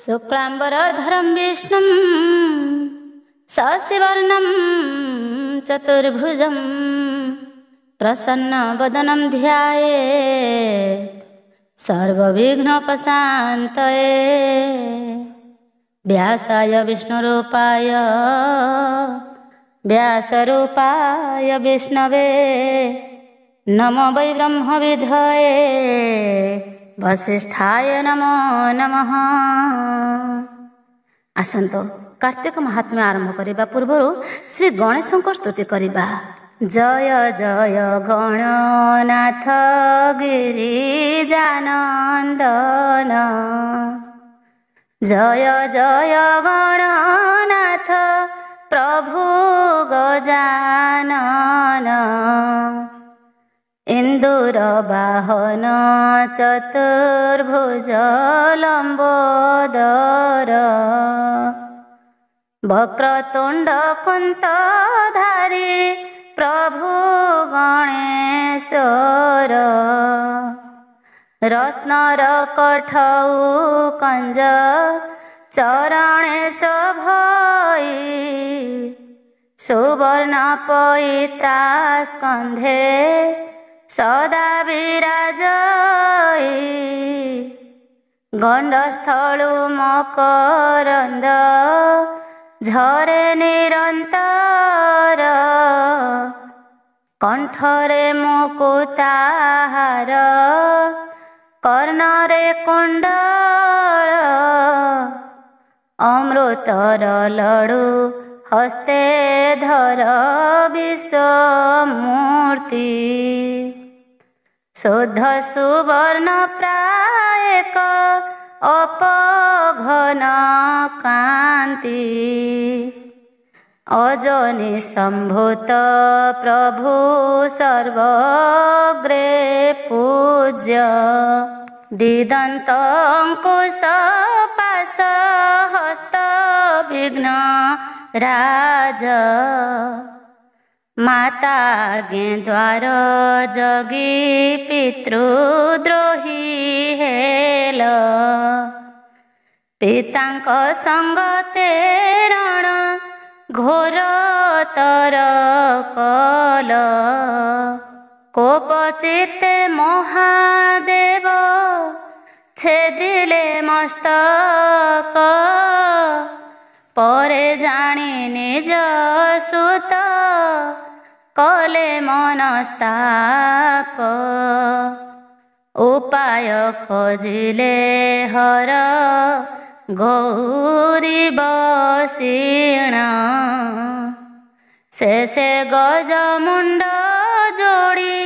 शुक्लाम्बरधरं विष्णुं शशिवर्णं चतुर्भुजं प्रसन्नवदनं ध्यायेत् सर्वविघ्नोपशान्तये। व्यासाय विष्णुरूपाय व्यासरूपाय विष्णवे नमो वै ब्रह्मविधये वसिष्ठाय नमो नमः। आसंतो कार्तिक महात्म्य आरंभ करने पूर्व श्री गणेश स्तुति करवा। जय जय गणनाथ गिरिजानंदन, जय जय गणनाथ प्रभु गजानन। इंदुर बाहन चतुर्भुज लंबोदर, वक्रतुंड कुंतधारी प्रभु गणेश्वर। रत्नर कठौ कंज चरणेश भई, सुवर्ण पईता स्कंधे सदा विराजई। गंडस्थलु मकरंद झरे निरंतर, कंठरे मुकुताहार कर्णरे कुंडल। अमृतर लडु हस्ते धर विश्वमूर्ति, शुद्ध सुवर्ण प्रायक अपघन कांति। अजनी संभूत प्रभु सर्वग्रे पूज्य, दिदंत अंकुश पाश हस्त विघ्न राज। माता आज्ञे द्वार जगी पितृद्रोही हेल, पितांक संगते रण घोर तर कल। कोपचिते महादेव छेदिले मस्तक, परे जानी निज सुत कले मनस्ताप। उपाय खोजिले हर गौरी बसीण, शेषे गज मुंड जोड़ी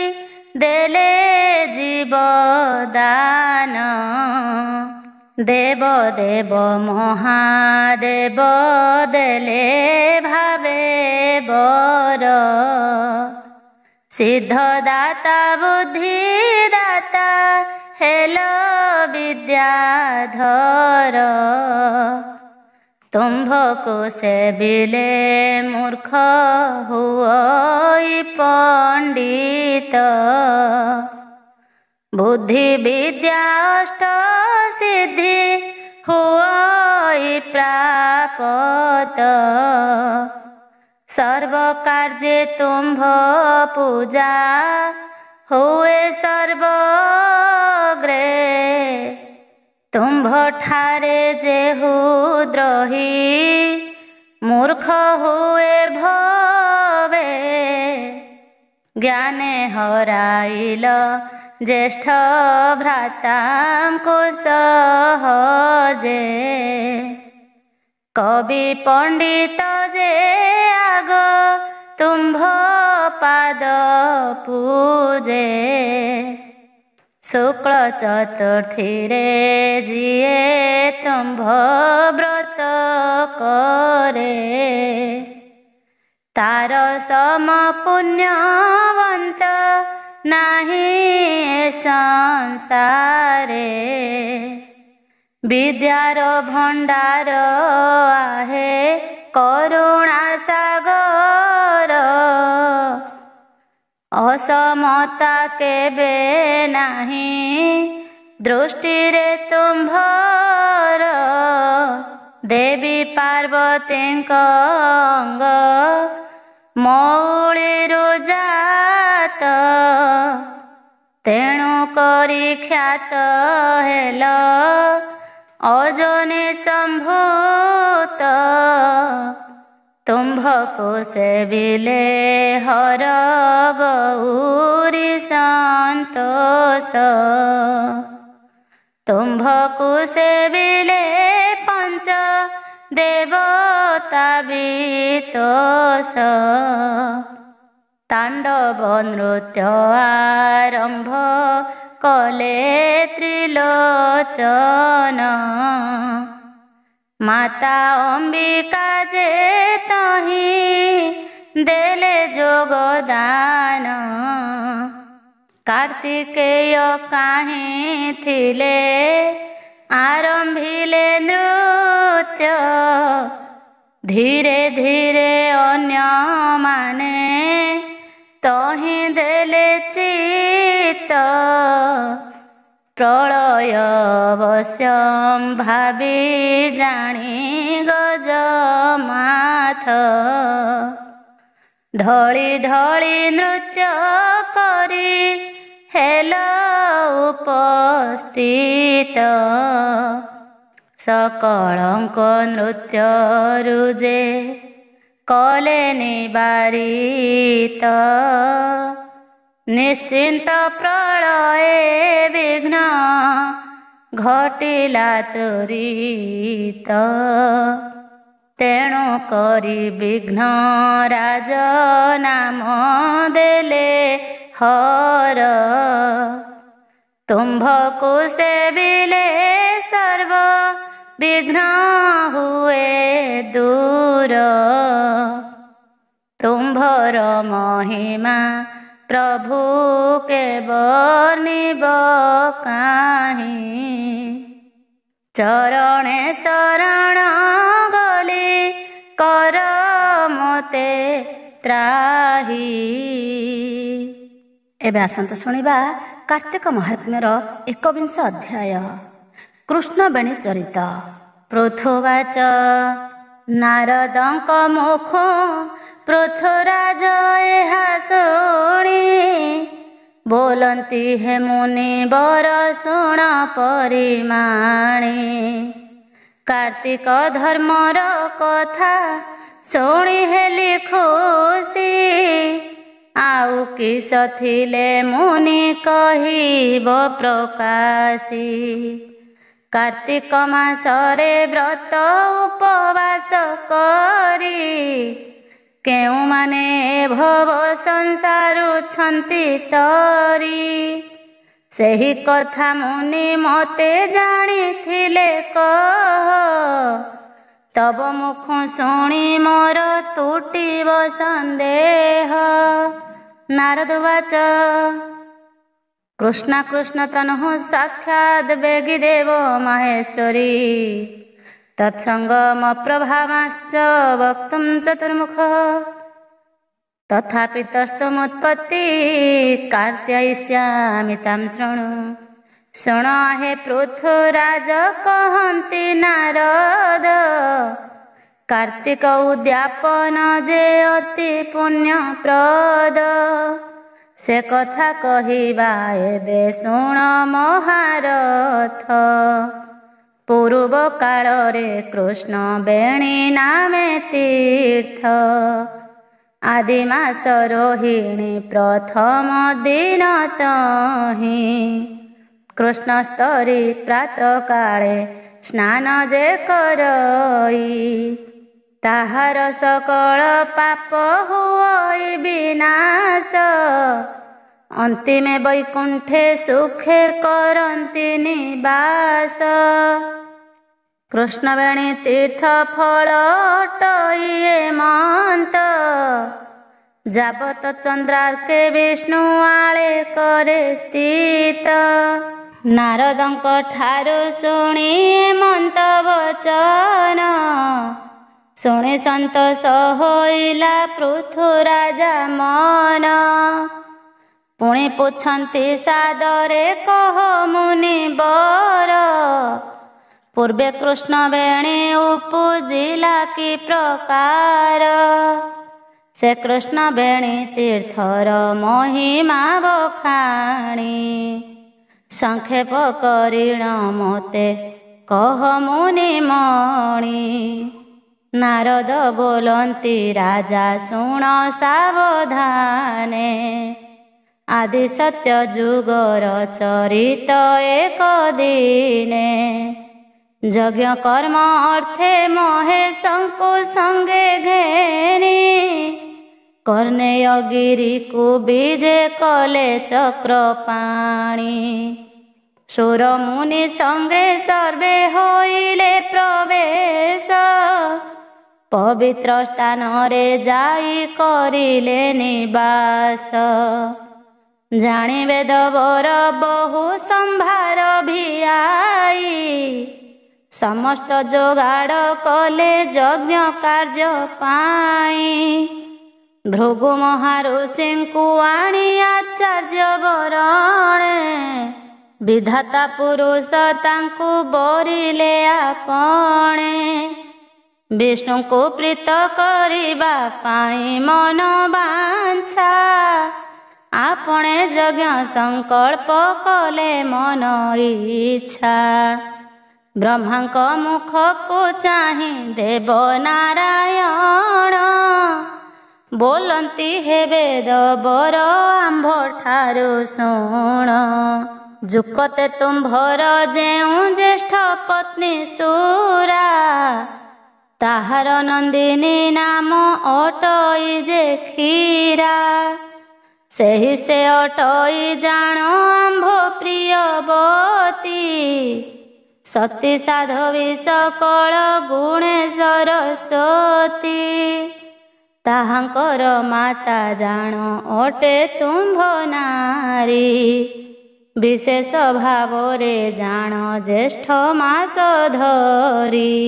देले जीवदान। देव देव महादेव देले भावे बर, सिद्धदाता बुद्धिदाता हेल विद्याधर। तुम्भको सेविले मूर्ख हुई पंडित, बुद्धि विद्या अष्ट सिद्धि हुई प्राप्त। सर्व कार्ये तुम्भ पूजा हुए सर्वग्रे। तुम्भ ठारे जेहु द्रोही मूर्ख हुए भवे। ज्ञाने हराइल ज्येष्ठ भ्रातांको सहजे, कवि पंडित जे आग तुम्भ पाद पूजे। शुक्ल चतुर्थी रे जिए तुम्भ व्रत करे, तार सम पुण्यवंत नाही संसारे। विद्यार भंडार आहे करुणा सागर, असमता केबे नाही दृष्टि रे तुम्भर। ଦେବୀ ପାର୍ବତୀଙ୍କ ଅଙ୍ଗ ମଉଳିରୁ ଜାତ, ତେଣୁ କରି ଖ୍ୟାତ ହେଲ ଅଜନି ସମ୍ଭୂତ। ତୁମ୍ଭକୁ ସେବିଲେ ହର ଗୌରୀ ସନ୍ତୋଷ, ତୁମ୍ଭକୁ ସେବିଲେ ପଞ୍ଚ ଦେବତା ବିତୋଷ। ତାଣ୍ଡବ ନୃତ୍ୟ ଆରମ୍ଭ କଲେ ତ୍ରିଲୋଚନ, ମାତା ଅମ୍ବିକା ଯେ ତହିଁ ଦେଲେ ଯୋଗଦାନ। କାର୍ତ୍ତିକେୟ କାହିଁ ଥିଲେ ଆରମ୍ଭିଲେ ନୃତ୍ୟ, ଧୀରେ ଧୀରେ ଅନ୍ୟମାନେ ତହିଁ ଦେଲେ ଚିତ୍ତ। ପ୍ରଳୟ ଅବଶ୍ୟମ୍ ଭାବି ଜାଣି ଗଜମାଥ, ଢଳି ଢଳି ନୃତ୍ୟ କରି ହେଲ ଉପସ୍ଥିତ। ସକଳଙ୍କ ନୃତ୍ୟରୁ ଯେ କଲେ ନିବାରିତ, ନିଶ୍ଚିନ୍ତ ପ୍ରଳୟେ ବିଘ୍ନ ଘଟିଲା ତୁରିତ। ତେଣୁ କରି ବିଘ୍ନ ରାଜ ନାମ ଦେଲେ ହର, ତୁମ୍ଭକୁ ସେବିଲେ ସର୍ବ ବିଘ୍ନ ହୁଏ ଦୂର। ତୁମ୍ଭର ମହିମା ପ୍ରଭୁ କେବ ନିବ କାହିଁ, ଚରଣେ ଶରଣ ଗଲି କର ମୋତେ ତ୍ରାହି। ଏବେ ଆସନ୍ତୁ ଶୁଣିବା କାର୍ତ୍ତିକ ମହାତ୍ମ୍ୟର 21 ଅଧ୍ୟାୟ କୃଷ୍ଣବେଣୀ ଚରିତ। ପୃଥୁବାଚ ନାରଦଙ୍କ ମୁଖ ପୃଥୁରାଜ ଏହା ଶୁଣି, ବୋଲନ୍ତି ହେ ମୁନି ବର ଶୁଣ ପରିମାଣି। କାର୍ତ୍ତିକ ଧର୍ମର କଥା ଶୁଣି ହେଲି ଖୁସି, ଆଉ କିସ ଥିଲେ ମୁନି କହିବ ପ୍ରକାଶୀ। କାର୍ତ୍ତିକ ମାସରେ ବ୍ରତ ଉପବାସ କରି, କେଉଁମାନେ ଭବ ସଂସାରୁଛନ୍ତି ତରି। ସେହି କଥା ମୁନି ମୋତେ ଜାଣିଥିଲେ କହ, ତବ ମୁଖ ଶୁଣି ମୋର ତୁଟିବ ସନ୍ଦେହ। ନାରଦବାଚ କୃଷ୍ଣ କୃଷ୍ଣ ତନୁଃ ସାକ୍ଷାତ୍ ବେଗି ଦେବ ମାହେଶ୍ୱରୀ, ତତ୍ସଙ୍ଗମ ପ୍ରଭାବାଶ୍ଚ ବକ୍ତୁଂ ଚତୁର୍ମୁଖ। ତଥାପି ତସ୍ତୁମୁତ୍ପତ୍ତି କାର୍ତ୍ତିୟିଷ୍ୟାମି ତାଂ ଶୃଣୁ। ଶୁଣ ହେ ପୃଥୁରାଜ କହନ୍ତି ନାରଦ, କାର୍ତ୍ତିକ ଉଦ୍ଯାପନ ଯେ ଅତି ପୁଣ୍ୟପ୍ରଦ। ସେ କଥା କହିବା ଏବେ ଶୁଣ ମହାରଥ। ପୂର୍ବ କାଳରେ କୃଷ୍ଣ ବେଣୀ ନାମେ ତୀର୍ଥ, ଆଦି ମାସ ରୋହିଣୀ ପ୍ରଥମ ଦିନ ତହିଁ। କୃଷ୍ଣସ୍ତରୀ ପ୍ରାତଃ କାଳେ ସ୍ନାନ ଯେ କରଇ, ତାହାର ସକଳ ପାପ ହୁଅଇ ବିନାଶ। ଅନ୍ତିମେ ବୈକୁଣ୍ଠେ ସୁଖେ କରନ୍ତି ନିବାସ। କୃଷ୍ଣବେଣୀ ତୀର୍ଥ ଫଳ ଅଟଇ ମନ୍ତ, ଯାବତ ଚନ୍ଦ୍ରାର୍କେ ବିଷ୍ଣୁ ଆଳେ କରେ ସ୍ଥିତ। ନାରଦଙ୍କ ଠାରୁ ଶୁଣି ମନ୍ତ ବଚନ, ଶୁଣି ସନ୍ତୋଷ ହୋଇଲା ପୃଥୁରାଜା ମନ। ପୁଣି ପୁଛନ୍ତି ସାଦରେ କହ ମୁନି ବର, ପୂର୍ବେ କୃଷ୍ଣ ବେଣୀ ଉପୁଜିଲା କି ପ୍ରକାର, ସେ କୃଷ୍ଣ ବେଣୀ ତୀର୍ଥର ମହିମା ବଖାଣି। ସଂକ୍ଷେପ କରିଣ ମୋତେ କହ ମୁନିମଣି, ନାରଦ ବୋଲନ୍ତି ରାଜା ଶୁଣ ସାବଧାନେ। ଆଦି ସତ୍ୟ ଯୁଗର ଚରିତ ଏକ ଦିନେ, ଯଜ୍ଞ କର୍ମ ଅର୍ଥେ ମହେଶଙ୍କୁ ସଙ୍ଗେ ଘେନି। କର୍ଣ୍ଣେୟ ଗିରିକୁ ବିଜେ କଲେ ଚକ୍ରପାଣି, ସୁର ମୁନି ସଙ୍ଗେ ସର୍ବେ ହୋଇଲେ ପ୍ରବେଶ। ପବିତ୍ର ସ୍ଥାନରେ ଯାଇ କରିଲେ ନିବାସ, ଜାଣି ବେଦବର ବହୁ ସମ୍ଭାର ଭିଆଇ। ସମସ୍ତ ଯୋଗାଡ଼ କଲେ ଯଜ୍ଞ କାର୍ଯ୍ୟ ପାଇଁ, ଭୃଗୁ ମହାଋଷିଙ୍କୁ ଆଣି ଆଚାର୍ଯ୍ୟ ବରଣେ। ବିଧାତା ପୁରୁଷ ତାଙ୍କୁ ବରିଲେ ଆପଣେ, ବିଷ୍ଣୁଙ୍କୁ ପ୍ରୀତ କରିବା ପାଇଁ ମନ ବାଞ୍ଛା। ଆପଣେ ଯଜ୍ଞ ସଂକଳ୍ପ କଲେ ମନ ଇଚ୍ଛା। ବ୍ରହ୍ମାଙ୍କ ମୁଖକୁ ଚାହିଁ ଦେବ ନାରାୟଣ, ବୋଲନ୍ତି ହେ ବେଦବର ଆମ୍ଭଠାରୁ ଶୁଣ। ଯୁକତେ ତୁମ୍ଭର ଯେଉଁ ଜ୍ୟେଷ୍ଠ ପତ୍ନୀ ସୁରା, ତାହାର ନନ୍ଦିନୀ ନାମ ଅଟଇ ଯେ କ୍ଷୀରା। ସେହି ସେ ଅଟଇ ଜାଣ ଆମ୍ଭ ପ୍ରିୟବତୀ, ସତୀ ସାଧବୀ ସକଳ ଗୁଣେ ସରସ୍ୱତୀ। ତାହାଙ୍କର ମାତା ଜାଣ ଅଟେ ତୁମ୍ଭ ନାରୀ, ବିଶେଷ ଭାବରେ ଜାଣ ଜ୍ୟେଷ୍ଠ ମାସ ଧରି।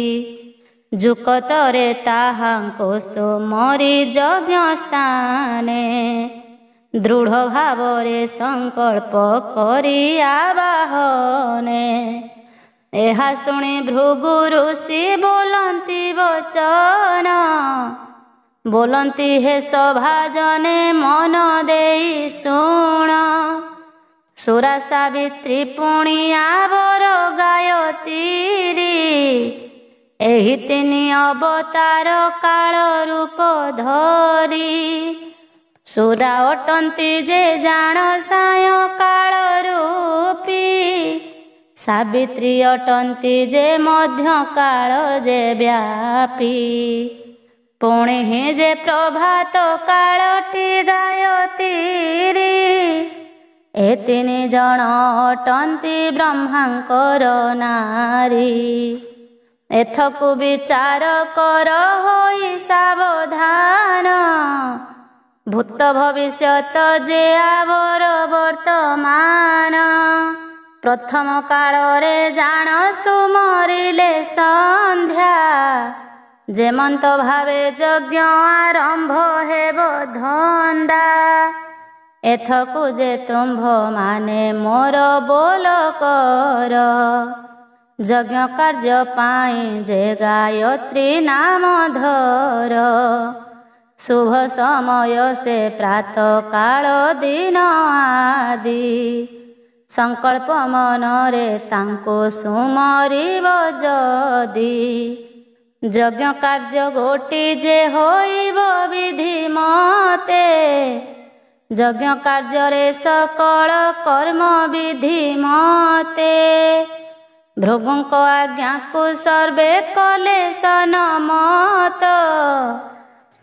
ଯୁକତରେ ତାହାଙ୍କୁ ସୁମରି ଯଜ୍ଞ ସ୍ଥାନେ, ଦୃଢ଼ ଭାବରେ ସଂକଳ୍ପ କରି ଆବାହନେ। ଏହା ଶୁଣି ଭୃଗୁ ଋଷି ବୋଲନ୍ତି ବଚନ, ବୋଲନ୍ତି ହେ ସଭାଜନେ ମନ ଦେଇ ଶୁଣ। ସୁରା ସାବିତ୍ରୀ ପୁଣି ଆବର ଗାୟତ୍ରୀ, ଏହି ତିନି ଅବତାର କାଳ ରୂପ ଧରି। ସୁରା ଅଟନ୍ତି ଯେ ଜାଣ ସାୟ କାଳ ରୂପୀ, ସାବିତ୍ରୀ ଅଟନ୍ତି ଯେ ମଧ୍ୟ କାଳ ଯେ ବ୍ୟାପୀ। ପୁଣି ଯେ ପ୍ରଭାତ କାଳଟି ଗାୟତ୍ରୀ, ଏ ତିନି ଜଣ ଅଟନ୍ତି ବ୍ରହ୍ମାଙ୍କର ନାରୀ। ଏଥକୁ ବିଚାର କର ହୋଇ ସାବଧାନ, ଭୂତ ଭବିଷ୍ୟତ ଯେ ଆବର ବର୍ତ୍ତମାନ। ପ୍ରଥମ କାଳରେ ଜାଣ ସୁମରିଲେ ସନ୍ଧ୍ୟା, ଯେମନ୍ତ ଭାବେ ଯଜ୍ଞ ଆରମ୍ଭ ହେବ ଧନ୍ଦା। ଏଥକୁ ଯେ ତୁମ୍ଭ ମାନେ ମୋର ବୋଲ କର, ଯଜ୍ଞ କାର୍ଯ୍ୟ ପାଇଁ ଯେ ଗାୟତ୍ରୀ ନାମ ଧର। ଶୁଭ ସମୟ ସେ ପ୍ରାତ କାଳ ଦିନ ଆଦି, ସଂକଳ୍ପ ମନରେ ତାଙ୍କୁ ସୁମରିବ ଯଦି। ଯଜ୍ଞ କାର୍ଯ୍ୟ ଗୋଟି ଯେ ହୋଇବ ବିଧି ମତେ, ଯଜ୍ଞ କାର୍ଯ୍ୟରେ ସକଳ କର୍ମ ବିଧି ମତେ। ଭୃଗୁଙ୍କ ଆଜ୍ଞାକୁ ସର୍ବେ କଲେ ସନମତ,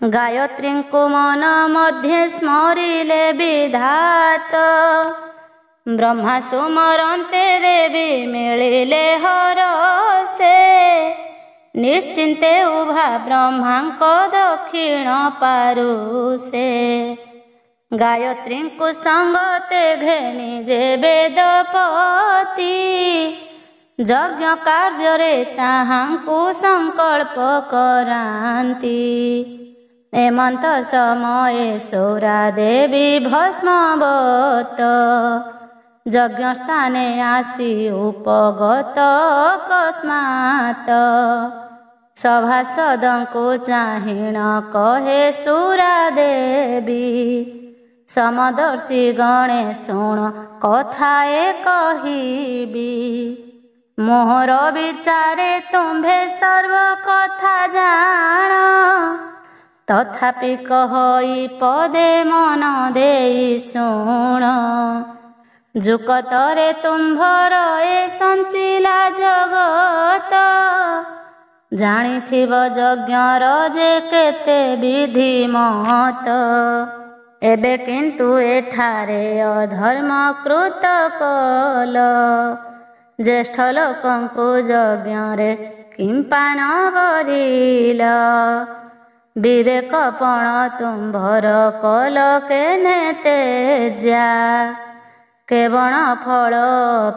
ଗାୟତ୍ରୀଙ୍କୁ ମନ ମଧ୍ୟେ ସ୍ମରିଲେ ବିଧାତ। ବ୍ରହ୍ମା ସୁମରନ୍ତେ ଦେବୀ ମିଳିଲେ ହରସେ, ନିଶ୍ଚିନ୍ତେ ଉଭା ବ୍ରହ୍ମାଙ୍କ ଦକ୍ଷିଣ ପାରୁଷେ। ଗାୟତ୍ରୀଙ୍କୁ ସଙ୍ଗତେ ଘେନି ଯେ ବେଦପତି, ଯଜ୍ଞ କାର୍ଯ୍ୟରେ ତାହାଙ୍କୁ ସଂକଳ୍ପ କରାନ୍ତି। ଏମନ୍ତ ସମୟେ ସୌରା ଦେବୀ ଭସ୍ମବତ, ଯଜ୍ଞସ୍ଥାନେ ଆସି ଉପଗତ କସ୍ମାତ୍। ସଭାସଦଙ୍କୁ ଚାହିଁଣ କହେ ସୁରା ଦେବୀ, ସମଦର୍ଶୀ ଗଣେ ଶୁଣ କଥାଏ କହିବି। ମୋହର ବିଚାରେ ତୁମ୍ଭେ ସର୍ବ କଥା ଜାଣ, ତଥାପି କହଇ ପଦେ ମନ ଦେଇ ଶୁଣ। ଯୁକତରେ ତୁମ୍ଭର ଏ ସଞ୍ଚିଲା ଜଗତ, ଜାଣିଥିବ ଯଜ୍ଞର ଯେ କେତେ ବିଧି ମହତ। ଏବେ କିନ୍ତୁ ଏଠାରେ ଅଧର୍ମ କୃତ କଲ, ଜ୍ୟେଷ୍ଠ ଲୋକଙ୍କୁ ଯଜ୍ଞରେ କିମ୍ପାନ କରିଲ। ବିବେକ ପଣ ତୁମ୍ଭର କଲ କେନେ ତେଜା, କେବଳ ଫଳ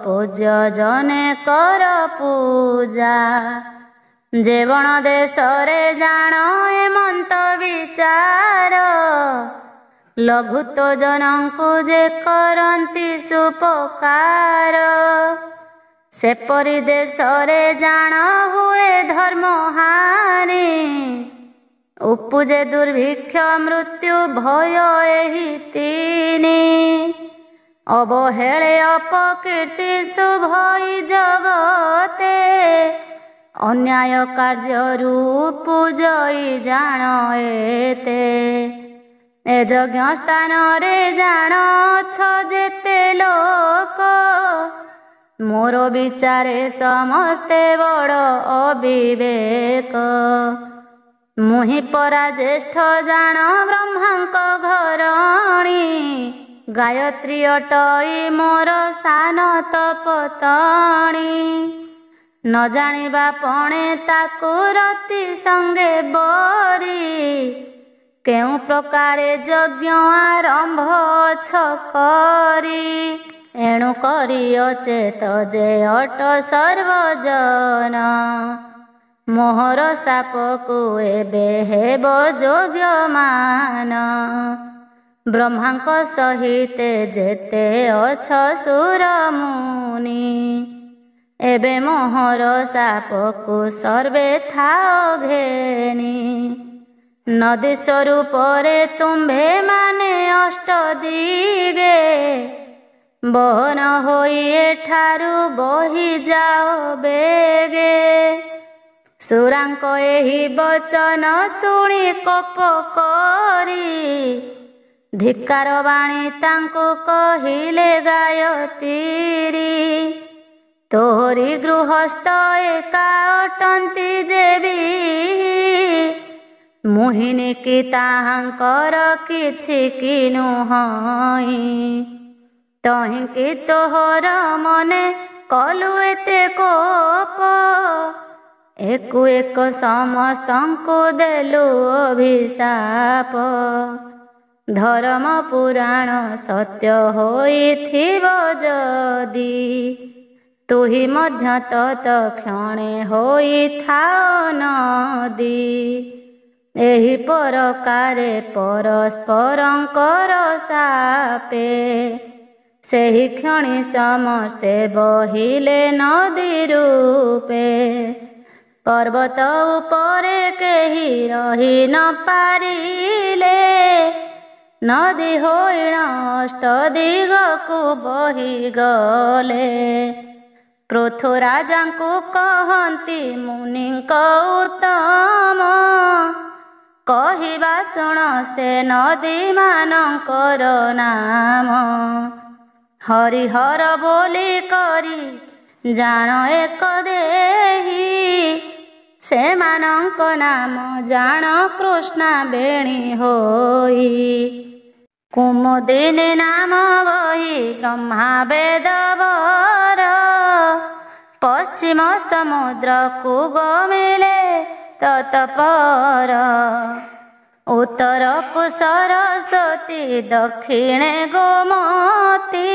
ପୂଜ୍ୟ ଜନେ କର ପୂଜା। ଯେବଣ ଦେଶରେ ଜାଣ ଏମନ୍ତ ବିଚାର, ଲଘୁତ୍ୱ ଜନଙ୍କୁ ଯେ କରନ୍ତି ସୁପକାର। ସେପରି ଦେଶରେ ଜାଣ ହୁଏ ଧର୍ମ ହାନି, ଉପୁଜେ ଦୁର୍ଭିକ୍ଷ ମୃତ୍ୟୁ ଭୟ ଏହି ତିନି। ଅବହେଳେ ଅପକୀର୍ତ୍ତି ଶୁଭଇ ଜଗତେ, ଅନ୍ୟାୟ କାର୍ଯ୍ୟରୁ ପୂଜଇ ଜାଣ ଏତେ। ଏ ଯଜ୍ଞ ସ୍ଥାନରେ ଜାଣ ଅଛ ଯେତେ ଲୋକ, ମୋର ବିଚାରେ ସମସ୍ତେ ବଡ଼ ଅବିବେକ। ମୁହିଁ ପରା ଜ୍ୟେଷ୍ଠ ଜାଣ ବ୍ରହ୍ମାଙ୍କ ଘରଣୀ, ଗାୟତ୍ରୀ ଅଟଇ ମୋର ସାନ ତପତଣୀ। ନ ଜାଣିବା ପଣେ ତାକୁ ରତି ସଙ୍ଗେ ବରି, କେଉଁ ପ୍ରକାରେ ଯଜ୍ଞ ଆରମ୍ଭ ଅଛ କରି। ଏଣୁ କରି ଅଚେତ ଯେ ଅଟ ସର୍ବଜନ, ମୋହର ସାପକୁ ଏବେ ହେବ ଯୋଗ୍ୟମାନ। ବ୍ରହ୍ମାଙ୍କ ସହିତେ ଯେତେ ଅଛ ସୁର ମୁନି, ଏବେ ମୋହର ସାପକୁ ସର୍ବେ ଥାଅ ଘେନି। ନଦୀ ସ୍ୱରୂପରେ ତୁମ୍ଭେ ମାନେ ଅଷ୍ଟ ଦିଗେ, ବହନ ହୋଇ ଏଠାରୁ ବହି ଯାଅ ବେଗେ। ସୁରାଙ୍କ ଏହି ବଚନ ଶୁଣି କୋପ କରି, ଧିକ୍କାର ବାଣୀ ତାଙ୍କୁ କହିଲେ ଗାୟତ୍ରୀ। ତୋରି ଗୃହସ୍ଥ ଏକା ଅଟନ୍ତି ଯେବି, ମୁହିନି କି ତାହାଙ୍କର କିଛି କି ନୁହଁ। ତହିଁକି ତୋହର ମନେ କଲୁ ଏତେ କୋପ, ଏକୁ ଏକ ସମସ୍ତଙ୍କୁ ଦେଲୁ ଅଭିଶାପ। ଧର୍ମ ପୁରାଣ ସତ୍ୟ ହୋଇଥିବ ଯଦି, ତୁହି ମଧ୍ୟ ତତ୍କ୍ଷଣେ ହୋଇଥାଅ ନଦୀ। ଏହି ପ୍ରକାରେ ପରସ୍ପରଙ୍କର ସାପେ, ସେହି କ୍ଷଣି ସମସ୍ତେ ବହିଲେ ନଦୀ ରୂପେ। ପର୍ବତ ଉପରେ କେହି ରହି ନ ପାରିଲେ, ନଦୀ ହୋଇଣ ଅଷ୍ଟ ଦିଗକୁ ବହିଗଲେ। ପୃଥୁରାଜଙ୍କୁ କହନ୍ତି ମୁନିଙ୍କ ଉତ୍ତମ, କହିବା ଶୁଣ ସେ ନଦୀ ମାନଙ୍କର ନାମ। ହରିହର ବୋଲି କରି ଜାଣ ଏକ ଦେହି, ସେମାନଙ୍କ ନାମ ଜାଣ କୃଷ୍ଣା ବେଣୀ ହୋଇ। କୁମୁଦିନୀ ନାମ ବହି ବ୍ରହ୍ମା ବେଦବର, ପଶ୍ଚିମ ସମୁଦ୍ରକୁ ଗମିଲେ ତତପର। ଉତ୍ତରକୁ ସରସ୍ୱତୀ ଦକ୍ଷିଣେ ଗୋମତୀ,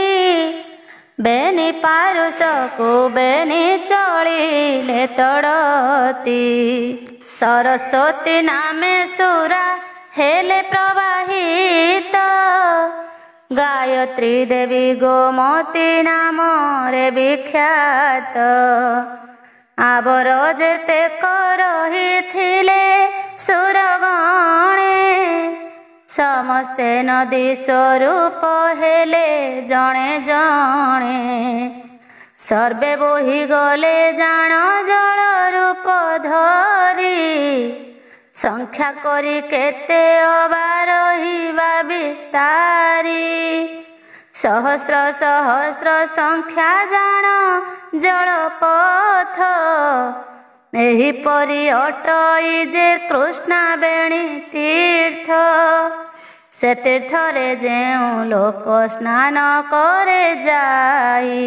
ବେନି ପାରୁଷକୁ ବେନି ଚଳିଲେ ତଡ଼ତି। ସରସ୍ୱତୀ ନାମେ ସୁରା ହେଲେ ପ୍ରବାହିତ, ଗାୟତ୍ରୀ ଦେବୀ ଗୋମତୀ ନାମରେ ବିଖ୍ୟାତ। ଆବର ଯେତେକ ରହିଥିଲେ ସୁରଗଣେ, ସମସ୍ତେ ନଦୀ ସ୍ୱରୂପ ହେଲେ ଜଣେ ଜଣେ। ସର୍ବେ ବୋହି ଗଲେ ଜାଣ ଜଳ ରୂପ ଧରି, ସଂଖ୍ୟା କରି କେତେ ଅବା ରହିବା ବିସ୍ତାରୀ। ସହସ୍ର ସହସ୍ର ସଂଖ୍ୟା ଜାଣ ଜଳପଥ, ଏହିପରି ଅଟଇ ଯେ କୃଷ୍ଣାବେଣୀ ତୀର୍ଥ। ସେ ତୀର୍ଥରେ ଯେଉଁ ଲୋକ ସ୍ନାନ କରେ ଯାଇ,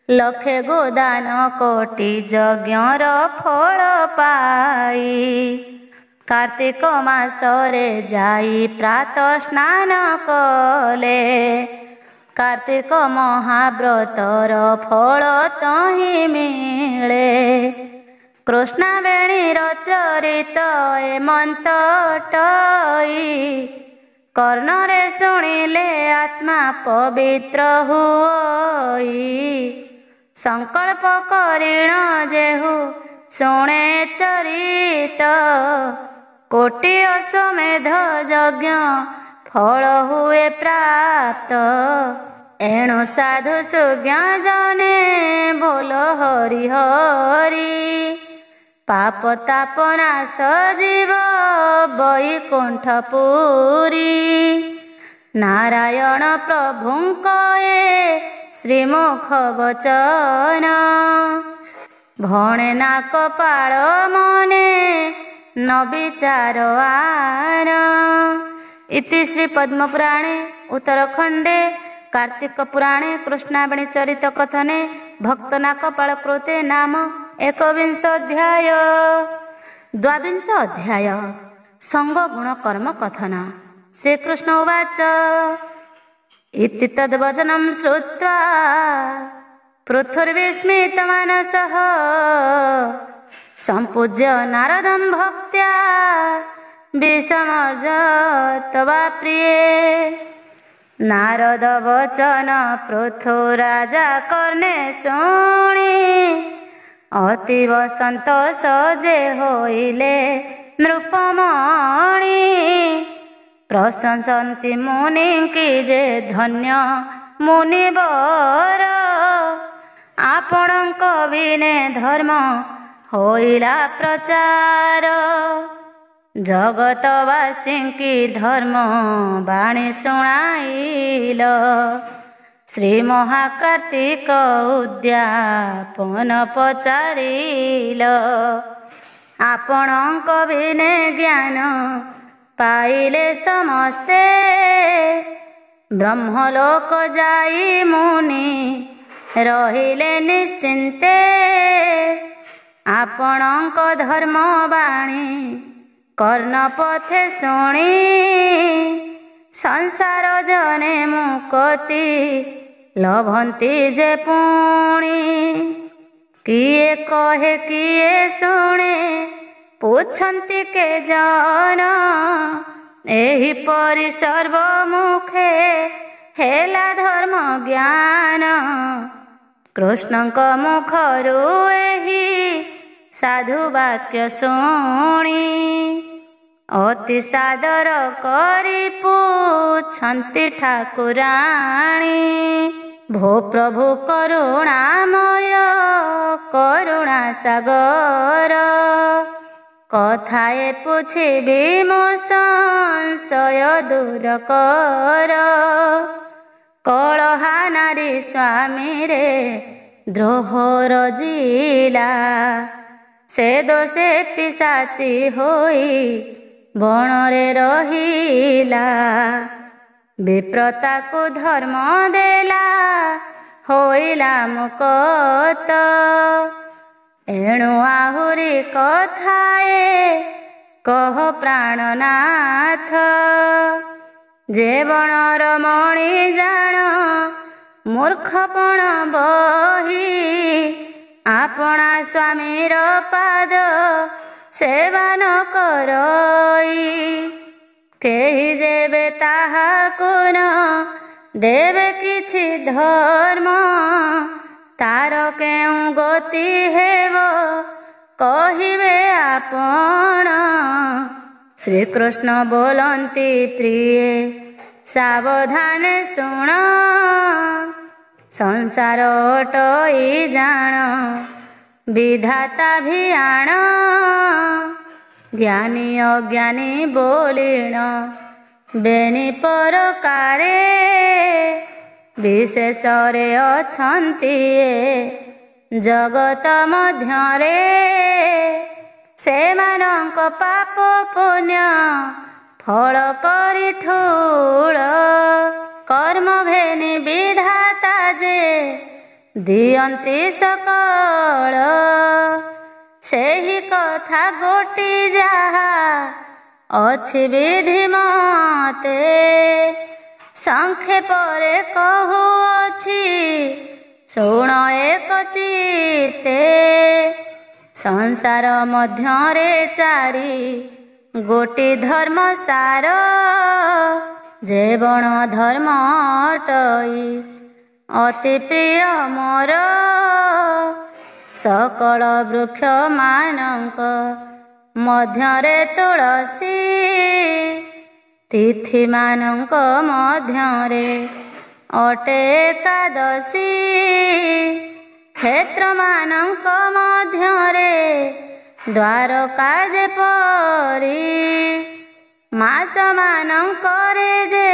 ଲକ୍ଷେ ଗୋଦାନ କୋଟି ଯଜ୍ଞର ଫଳ ପାଇ। କାର୍ତ୍ତିକ ମାସରେ ଯାଇ ପ୍ରାତଃ ସ୍ନାନ କଲେ, କାର୍ତ୍ତିକ ମହାବ୍ରତର ଫଳ ତହିଁ ମିଳେ। କୃଷ୍ଣାବେଣୀର ଚରିତ ଏ ମନ୍ତଟଇ, କର୍ଣ୍ଣରେ ଶୁଣିଲେ ଆତ୍ମା ପବିତ୍ର ହୁଅଇ। ସଂକଳ୍ପ କରିଣ ଯେହୁ ଶୁଣେ ଚରିତ, କୋଟି ଅଶ୍ୱମେଧ ଯଜ୍ଞ ଫଳ ହୁଏ ପ୍ରାପ୍ତ। ଏଣୁ ସାଧୁ ସୁଜ୍ଞ ଜନେ ବୋଲ ହରି ହରି, ପାପ ତାପ ନାଶ ଯିବ ବୈକୁଣ୍ଠପୁରୀ। ନାରାୟଣ ପ୍ରଭୁଙ୍କ ଏ ଶ୍ରୀମୁଖ ବଚନ, ଭଣେ ନା କପାଳ ମନେ ନ ବିଚାର ଆନ। ଇତି ଶ୍ରୀ ପଦ୍ମପୁରାଣେ ଉତ୍ତରଖଣ୍ଡେ कार्तिक पुराणे कृष्णावेणी चरित कथने भक्तनाकपाल कृते नाम 21 अध्याय। 22 अध्याय संग गुण कर्म कथन। श्रीकृष्ण उवाच इति तद्वचनं श्रुत्वा पृथुर्विस्मितमानसः सम्पूज्य नारदं भक्त्या विसमर्ज तवा प्रिये। नारद वचन पृथुराजा कर्णे शुणी अतीव सन्तोष जे होइले नृपमणि। प्रशंसन्ति मुनि की जे धन्य मुनिवर आपणଙ୍କ ବିନେ धर्म होइला प्रचार। जगतवासी की धर्म बाणी शुणाइल श्री महाकार्तिक उद्यापन पचारिल। आपणଙ୍କ बिने ज्ञान पाइले समस्ते ब्रह्मलोक जाई मुनि रहिले निश्चिन्ते। आपणଙ୍କ धर्म बाणी कर्णपथे शुणी संसार जने मुक्ति लभन्ति जे पुणी। किए कहे किए शुणे पूछन्ति के जन एहिपरि सर्वमुखे हेला धर्म ज्ञान। कृष्णଙ୍କ मुखରୁ एहि साधु वाक्य शुणी अति सादर करी पूछन्ति ठाकुराणी। भो प्रभु करुणामय करुणा सागर कथाए पुछिबि मो संशय दूर कर। कलहा नारी स्वामी रे द्रोहर जिला से दोषे पिशाची होई बणरे रहिला। विप्रता को धर्म देला होइला मुकत। एणु आहुरी कथाए कह प्राणनाथ जे बणर मणि जान मूर्खपण बही। आपणा स्वामीर पाद सेवा न करई केहि जेबे ताहाकु न ଦେବେ କିଛି ଧର୍ମ ତାର କେଉଁ ଗତି ହେବ କହିବେ ଆପଣ। ଶ୍ରୀକୃଷ୍ଣ ବୋଲନ୍ତି ପ୍ରିୟେ ସାବଧାନେ ଶୁଣ, ସଂସାର ଅଟଇ ଜାଣ ବିଧାତା ଭିଆଣ। ଜ୍ଞାନୀ ଅଜ୍ଞାନୀ ବୋଲିଣ ବେନି ପରକାରେ, ବିଶେଷରେ ଅଛନ୍ତି ଜଗତ ମଧ୍ୟରେ। ସେମାନଙ୍କ ପାପ ପୁଣ୍ୟ ଫଳ କରି ଠୁଳ, କର୍ମ ଘେନି ବିଧାତା ଯେ ଦିଅନ୍ତି ସକଳ। ସେହି କଥା ଗୋଟି ଯାହା ଅଛି ବିଧି ମତେ, ସଂକ୍ଷେପରେ କହୁଅଛି ଶୁଣ ଏକ ଚିତ୍ତେ। ସଂସାର ମଧ୍ୟରେ ଚାରି ଗୋଟି ଧର୍ମ ସାର, ଯେ ବଣ ଧର୍ମ ଅଟଇ ଅତି ପ୍ରିୟ ମୋର। ସକଳ ବୃକ୍ଷ ମାନଙ୍କ ମଧ୍ୟରେ ତୁଳସୀ, ତିଥି ମାନଙ୍କ ମଧ୍ୟରେ ଅଟେ ଏକାଦଶୀ। କ୍ଷେତ୍ର ମାନଙ୍କ ମଧ୍ୟରେ ଦ୍ୱାରକା ଯେପରି, ମାସ ମାନଙ୍କରେ ଯେ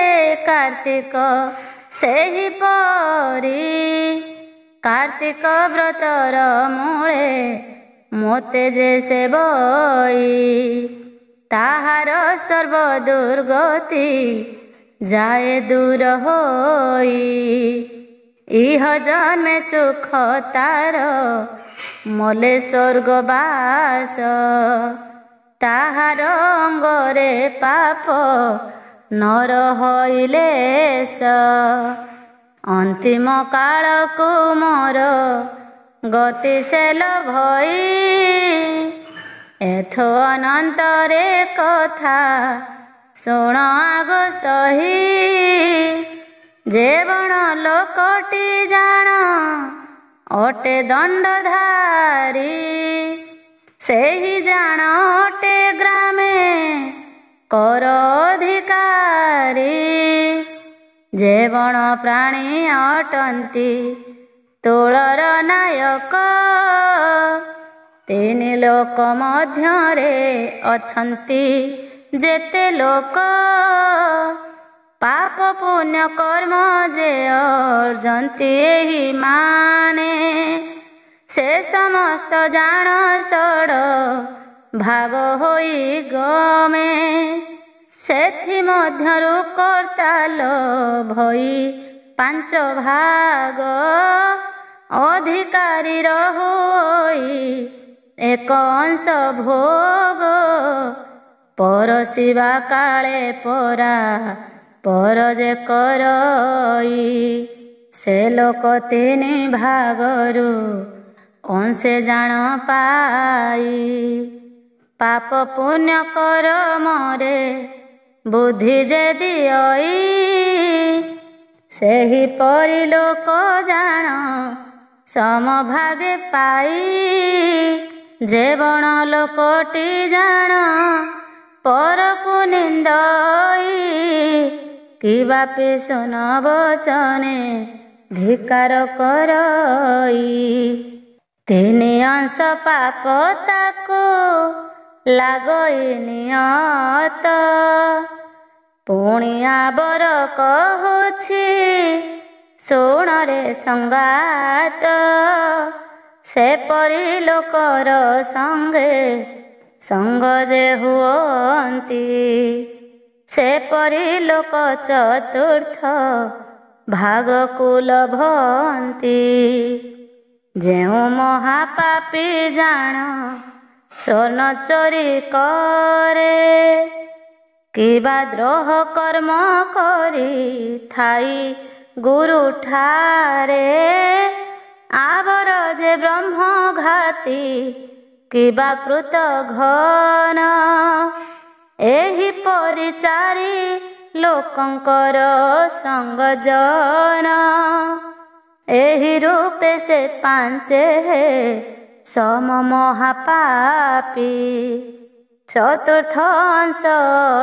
କାର୍ତ୍ତିକ ସେହିପରି। କାର୍ତ୍ତିକ ବ୍ରତର ମୂଳେ ମୋତେ ଯେ ସେବଇ, ତାହାର ସର୍ବ ଦୁର୍ଗତି ଯାଏ ଦୂର ହୋଇ। ଇହ ଜନ୍ମେ ସୁଖ ତାର ମଲେ ସ୍ୱର୍ଗବାସ, ତାହାର ଅଙ୍ଗରେ ପାପ ନର ହଇଲେ ସ। ଅନ୍ତିମ କାଳକୁ ମୋର ଗତି ସେଲ ଭଇ, ଏଥୋ ଅନନ୍ତରେ କଥା ଶୁଣ ଆଗ ସହି। ଯେ ବଣ ଲୋକଟି ଜାଣ ଅଟେ ଦଣ୍ଡଧାରୀ, ସେହି ଜାଣ ଅଟେ ଗ୍ରାମେ କର ଅଧିକାରୀ। ଯେ ବଣ ପ୍ରାଣୀ ଅଟନ୍ତି ତୁଳର ନାୟକ, ତିନି ଲୋକ ମଧ୍ୟରେ ଅଛନ୍ତି ଯେତେ ଲୋକ। ପାପ ପୁଣ୍ୟ କର୍ମ ଯେ ଅର୍ଜନ୍ତି ଏହି ମାନେ, ସେ ସମସ୍ତ ଜାଣ ଷଡ଼ ଭାଗ ହୋଇ ଗମେ। ସେଥି ମଧ୍ୟରୁ କର୍ତ୍ତାଲ ଭଇ ପାଞ୍ଚ ଭାଗ, ଅଧିକାରୀ ରହୁଇ ଏକ ଅଂଶ ଭୋଗ। ପରଶିବା କାଳେ ପରା ପର ଯେ କରଇ, ସେ ଲୋକ ତିନି ଭାଗରୁ ଅଂଶେ ଜାଣ ପାଇ। ପାପ ପୁଣ୍ୟ କରମରେ ବୁଦ୍ଧି ଯେ ଦିଅଇ, ସେହିପରି ଲୋକ ଜାଣ ସମଭାଗେ ପାଇ। ଯେ ବଣ ଲୋକଟି ଜାଣ ପରକୁ ନିନ୍ଦଇ, କିବା ପିସୁନ ବଚନେ ଧିକାର କରଇ। ତିନି ଅଂଶ ପାପ ତାକୁ ଲାଗଇ ନିୟତ, ପୁଣି ଆବର କହୁଛି ଶୁଣରେ ସଂଗାତ। ସେପରି ଲୋକର ସଙ୍ଗେ ସଙ୍ଗ ଯେ ହୁଅନ୍ତି, ସେପରି ଲୋକ ଚତୁର୍ଥ ଭାଗକୁ ଲଭନ୍ତି। ଯେଉଁ ମହାପାପୀ ଜାଣ ସ୍ୱର୍ଣ୍ଣ ଚୋରି କରେ, କିବା ଦ୍ରୋହ କର୍ମ କରି ଥାଇ ଗୁରୁ ଠାରେ। ଆବର ଯେ ବ୍ରହ୍ମଘାତୀ କିବା କୃତ ଘନ, ଏହିପରି ଚାରି ଲୋକଙ୍କର ସଙ୍ଗଜନ। ଏହି ରୂପେ ସେ ପାଞ୍ଚେ ସମ ମହାପାପୀ। ଚତୁର୍ଥ ଅଂଶ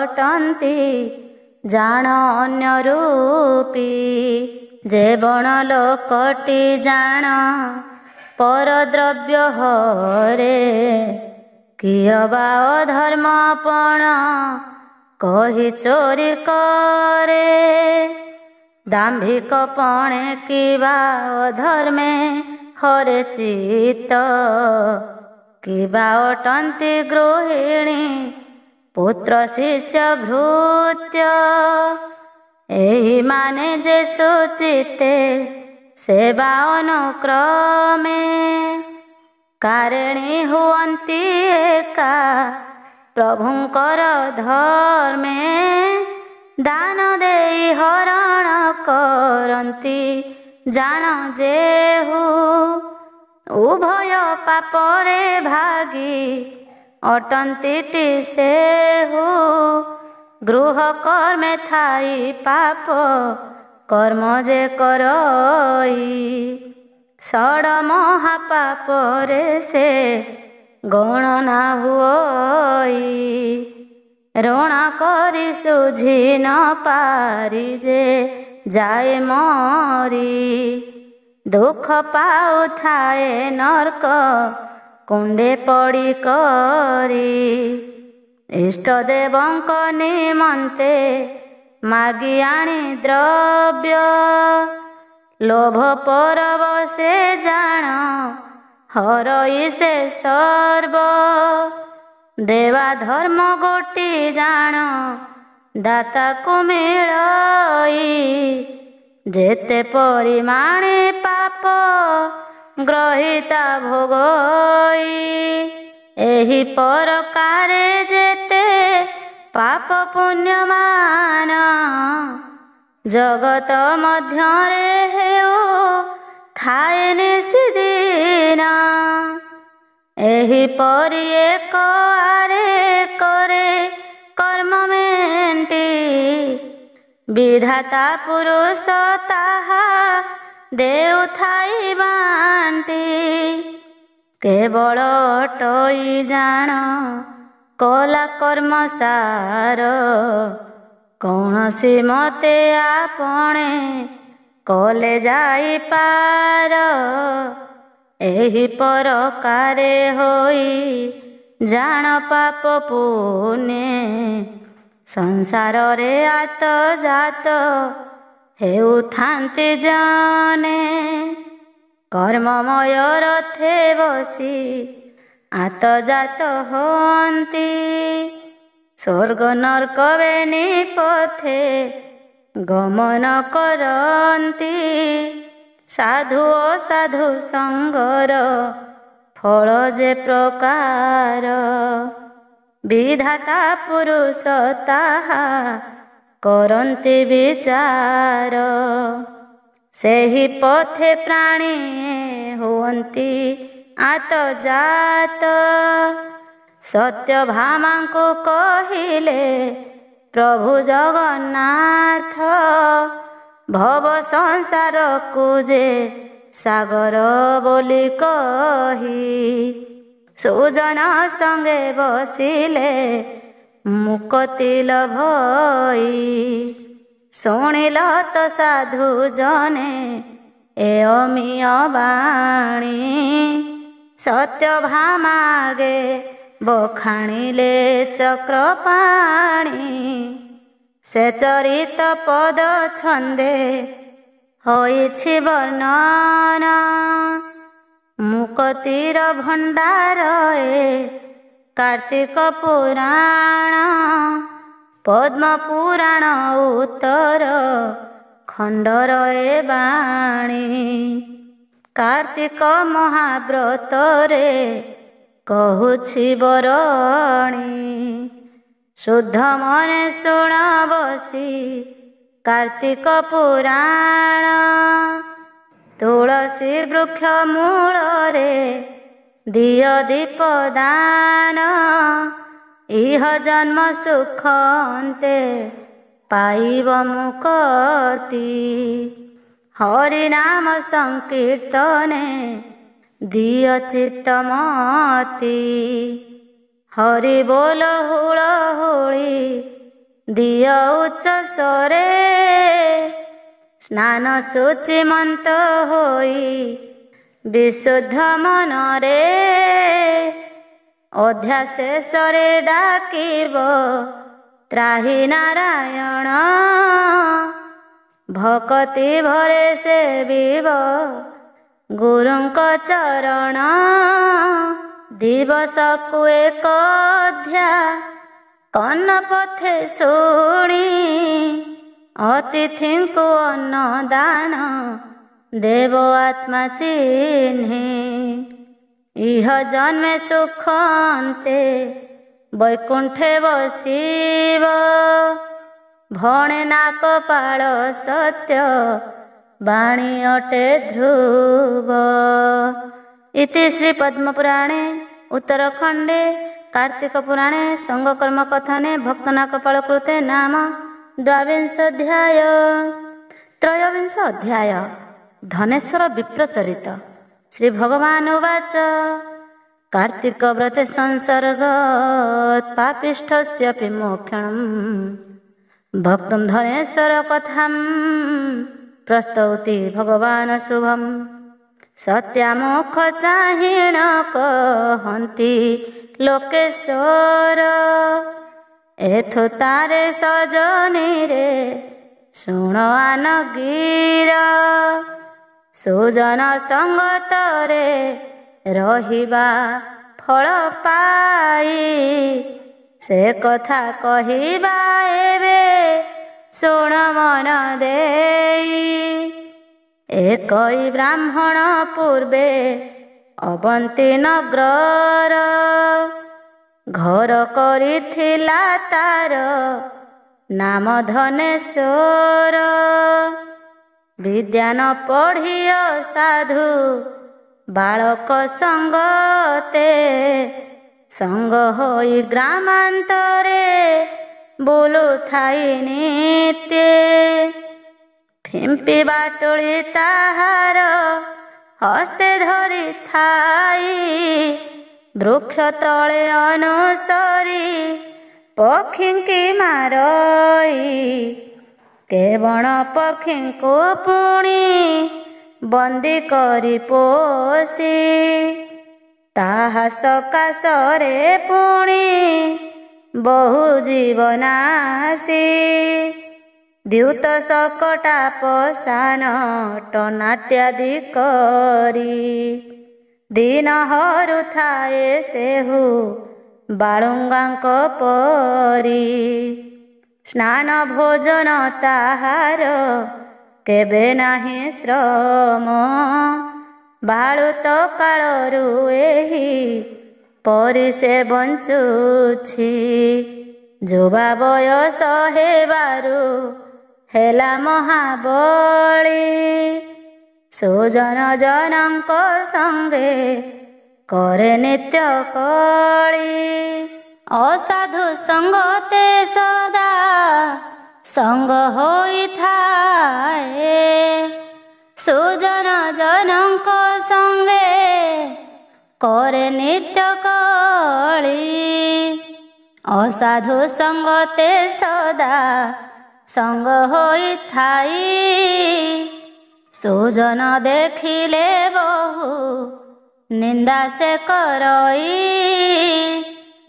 ଅଟନ୍ତି ଜାଣ ଅନ୍ୟ ରୂପୀ। ଯେ ବଣ ଲୋକଟି ଜାଣ ପରଦ୍ରବ୍ୟ ହରେ। କିଏ ବା ଅଧର୍ମପଣ କହି ଚୋରି କରେ। ଦାମ୍ଭିକ ପଣେ କିବା ଅଧର୍ମେ ହରେ ଚିତ୍ତ। କିବା ଅଟନ୍ତି ଗୃହିଣୀ ପୁତ୍ର ଶିଷ୍ୟ ଭୃତ୍ୟ। ଏହି ମାନେ ଯେ ସୁଚିତେ ସେବା ଅନୁକ୍ରମେ। କାରିଣୀ ହୁଅନ୍ତି ଏକା ପ୍ରଭୁଙ୍କର ଧର୍ମେ। ଦାନ ଦେଇ ହରଣ କରନ୍ତି ଜାଣ ଯେହୁ। ଉଭୟ ପାପରେ ଭାଗୀ ଅଟନ୍ତି ସେହୁ। ଗୃହ କର୍ମେ ଥାଇ ପାପ କର୍ମ ଯେ କରଇ। ଷଡ଼ ମହାପାପରେ ସେ ଗଣନା ହୁଅଇ। ଋଣ କରି ଶୁଝି ନ ପାରି ଯେ ଯାଏ ମରି। ଦୁଃଖ ପାଉଥାଏ ନର୍କ କୁଣ୍ଡେ ପଡ଼ି କରି। ଇଷ୍ଟ ଦେବଙ୍କ ନିମନ୍ତେ ମାଗି ଆଣି ଦ୍ରବ୍ୟ। ଲୋଭ ପରବ ସେ ଜାଣ ହରଇ ସେ ସର୍ବ। ଦେବା ଧର୍ମ ଗୋଟି ଜାଣ ଦାତାକୁ ମିଳଇ। ଯେତେ ପରିମାଣେ ପାପ ଗ୍ରହିତା ଭୋଗଇ। ଏହି ପରକାରେ ଯେତେ ପାପ ପୁଣ୍ୟମାନ। ଜଗତ ମଧ୍ୟରେ ହେଉ ଥାଏ ନିଶିଦିନ। ଏହିପରି ଏକ ଆରେ କରେ କର୍ମ ମେଣ୍ଟି। ବିଧାତା ପୁରୁଷ ତାହା ଦେଉଥାଇ ବାଣ୍ଟି। କେବଳ ଅଟଇ ଜାଣ କଲା କର୍ମ ସାର। କୌଣସି ମତେ ଆପଣେ କଲେ ଯାଇପାର। ଏହି ପରକାରେ ହୋଇ ଜାଣ ପାପ ପୁଣ୍ୟେ। ସଂସାରରେ ଆତଜାତ ହେଉଥାନ୍ତି ଜନେ। କର୍ମମୟ ରଥେ ବସି ଆତଜାତ ହୁଅନ୍ତି। ସ୍ୱର୍ଗ ନର୍କ ବେନି ପଥେ ଗମନ କରନ୍ତି। ସାଧୁ ଅସାଧୁ ସଙ୍ଗର ଫଳ ଯେ ପ୍ରକାର। ବିଧାତା ପୁରୁଷ ତାହା କରନ୍ତି ବିଚାର। ସେହି ପଥେ ପ୍ରାଣୀ ହୁଅନ୍ତି ଆତଜାତ। ସତ୍ୟଭାମାଙ୍କୁ କହିଲେ ପ୍ରଭୁ ଜଗନ୍ନାଥ। ଭବ ସଂସାରକୁ ଯେ ସାଗର ବୋଲି କହି। ସୁଜନ ସଙ୍ଗେ ବସିଲେ ମୁକ୍ତି ଲଭଇ। ଶୁଣିଲ ତ ସାଧୁ ଜନେ ଏ ଅମିୟ ବାଣୀ। ସତ୍ୟଭାମାଗେ ବଖାଣିଲେ ଚକ୍ରପାଣି। ସେ ଚରିତ ପଦ ଛନ୍ଦେ ହୋଇଛି ବର୍ଣ୍ଣନ। ମୁକ୍ତିର ଭଣ୍ଡାର ଏ କାର୍ତ୍ତିକ ପୁରାଣ। ପଦ୍ମ ପୁରାଣ ଉତ୍ତର ଖଣ୍ଡର ଏ ବାଣୀ। କାର୍ତ୍ତିକ ମହାବ୍ରତରେ କହୁଛି ବରଣୀ। ଶୁଦ୍ଧ ମନେ ଶୁଣ ବସି କାର୍ତ୍ତିକ ପୁରାଣ। ତୁଳସୀ ବୃକ୍ଷ ମୂଳରେ ଦିଅ ଦୀପ ଦାନ। ଇହ ଜନ୍ମ ସୁଖ ଅନ୍ତେ ପାଇବ ମୁକ୍ତି। ହରି ନାମ ସଂକୀର୍ତ୍ତନେ ଦିଅ ଚିତ୍ତ ମତି। ହରି ବୋଲ ହୁଳ ହୁଳି ଦିଅ ଉଚ୍ଚ ସ୍ୱରେ। ସ୍ନାନ ଶୁଚିମନ୍ତ ହୋଇ ବିଶୁଦ୍ଧ ମନରେ। ଅଧ୍ୟା ଶେଷରେ ଡାକିବ ତ୍ରାହି ନାରାୟଣ। ଭକତି ଭରେ ସେବିବ ଗୁରୁଙ୍କ ଚରଣ। ଦିବସକୁ ଏକ ଅଧ୍ୟା କର୍ଣ୍ଣ ପଥେ ଶୁଣି। ଅତିଥିଙ୍କୁ ଅନ୍ନଦାନ ଦେବ ଆତ୍ମା ଚିହ୍ନି। ଇହ ଜନ୍ମେ ସୁଖ ଅନ୍ତେ ବୈକୁଣ୍ଠେ ବସିବ। ଭଣେ ନା କପାଳ ସତ୍ୟ ବାଣୀ ଅଟେ ଧ୍ରୁବ। ଇତି ଶ୍ରୀ ପଦ୍ମପୁରାଣେ ଉତ୍ତରଖଣ୍ଡେ कार्तिक पुराणे संगकर्म कथने भक्तना कपाल कृते नाम द्वाविंशोऽध्याय। त्रयोविंश अध्याय धनेश्वर विप्रचरित। श्री भगवान उवाच कार्तिक व्रते संसर्ग पापिष्ठस्य मोक्षणम् भक्तुं धनेश्वर कथां प्रस्तौति भगवान शुभम्। सत्यामुख चाहिण कहन्ति लोकेश्वर एथु तारे सजनी रे शुण आन गीर। सुजन संगतरे रहिबा फल पाई से कथा कहिबा एबे शुण मन देई। एकई ब्राह्मण पूर्वे अवंती नगर घर करिथिला तार नाम धनेश्वर। विद्या न पढ़िय साधु बालक संगते संग होई ग्रामांतरे बुलुथाई नित्य। फिम्पी बाटुली ताहार हस्ते धरी थाई वृक्ष तले अनुसरी पक्षींकी मारई। केवण पक्षींको पुणी बंदी करी पोषी ताहा सकाशरे पुणी बहु जीवनासी। द्यूत सकटा पसान टनाट्यादि करी दिन हरू थाए सेहु बाळुंगांक परी। स्नान भोजन ताहार केबे नाही श्रम बाळुत काळरू एही परी से बंचुछि। जुवा बयस हेबारु हेला महाबली सुजन जनक संगे करे नित्य कली। असाधु संगते सदा संग होई थाए सुजन जनक संगे करे नित्य कली। असाधु संगते सदा संग होई थाई सुजन देखिले बहु निंदा से करई।